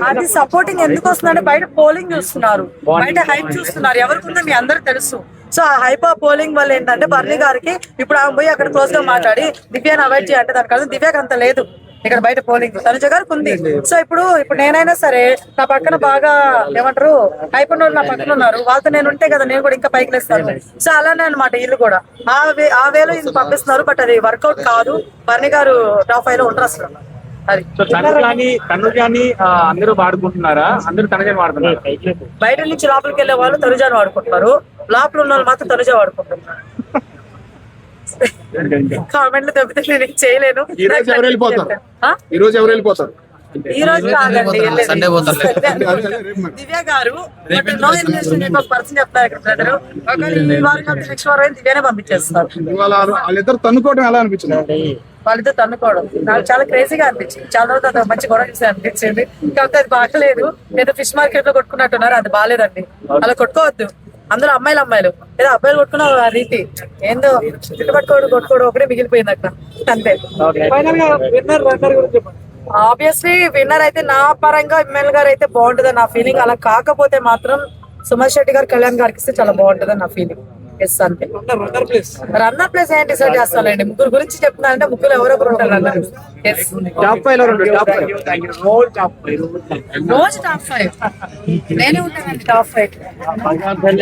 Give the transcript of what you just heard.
అది సపోర్టింగ్ ఎందుకు వస్తుందంటే బయట పోలింగ్ చూస్తున్నారు, బయట హైప్ చూస్తున్నారు, ఎవరికి ఉందో మీ అందరికి తెలుసు. సో ఆ హైప్ ఆ పోలింగ్ వల్ల ఏంటంటే బర్నీ గారికి ఇప్పుడు ఆమె పోయి అక్కడ క్లోజ్ గా మాట్లాడి దివ్యాని అవాయిడ్ చేయాలంటే దాని కాదు, దివ్యాకి అంత లేదు ఇక్కడ బయట పోలింగ్, తనుజ గారికి ఉంది. సో ఇప్పుడు నేనైనా సరే నా పక్కన బాగా ఏమంటారు హైప్ ఉన్న వాళ్ళు నా పక్కన ఉన్నారు, వాళ్ళతో నేను ఉంటే కదా నేను కూడా ఇంకా పైకి లేస్తాను. సో అలానే అనమాట వీళ్ళు కూడా ఆ వేలో ఇది పంపిస్తున్నారు. బట్ అది వర్కౌట్ కాదు, బర్నీ గారు టాప్ 5 లో ఉంటారు అసలు. అది తనుజాని అందరూ వాడుకుంటున్నారా? అందరూ తనుజాని వాడుతున్నారు. బయట నుంచి లోపలికి వెళ్ళే వాళ్ళు తనుజాని వాడుకుంటున్నారు, లోపల ఉన్న వాళ్ళు మాత్రం తనుజ వాడుకుంటున్నారు. కామెంట్లు తప్పితే నేను చేయలేను. ఈ రోజు ఎవరు వెళ్ళిపోతారు? ఈ రోజు కాదండి, దివ్య గారు నో ఇన్వెస్టిగేషన్ ఒక పర్సన్ చెప్తారు ఇక్కడ బ్రదర్, ఒకవేళ ఈ వారం నెక్స్ట్ వారం దివ్యానే పంపించేస్తారు. వాళ్ళిద్దరు తన్నుకోవడం ఎలా అనిపించింది? వాళ్ళిద్దరు తన్నుకోవడం నాకు చాలా క్రేజీగా అనిపించింది. చాలా రోజు మంచి గొడవ చూసి అనిపించింది. కాకపోతే అది బాగలేదు, ఏదో ఫిష్ మార్కెట్ లో కొట్టుకున్నట్టున్నారు, అది బాగాలేదండి. అలా కొట్టుకోవద్దు, అందులో అమ్మాయిలు ఏదో అబ్బాయిలు కొట్టుకున్న రీతి ఏందో కొట్టుకోవడం ఒకటే మిగిలిపోయింది అక్కడ అంతే. ఆబ్వియస్లీ విన్నర్ అయితే నా పరంగా ఎమ్మెల్యే గారు అయితే బాగుంటుంది నా ఫీలింగ్. అలా కాకపోతే మాత్రం సుమన్ శెట్టి గారు కళ్యాణ్ గారికి ఇస్తే చాలా బాగుంటుంది నా ఫీలింగ్. ఎస్ అంతే. రన్నర్ ప్లేస్ ఏం డిసైడ్ చేస్తానండి, ముగ్గురు గురించి చెప్తున్నానంటే ముగ్గురు ఎవరొకరు ఉంటారు రన్నర్. రోజు టాప్ 5 నేనే ఉంటానండి టాప్ 5.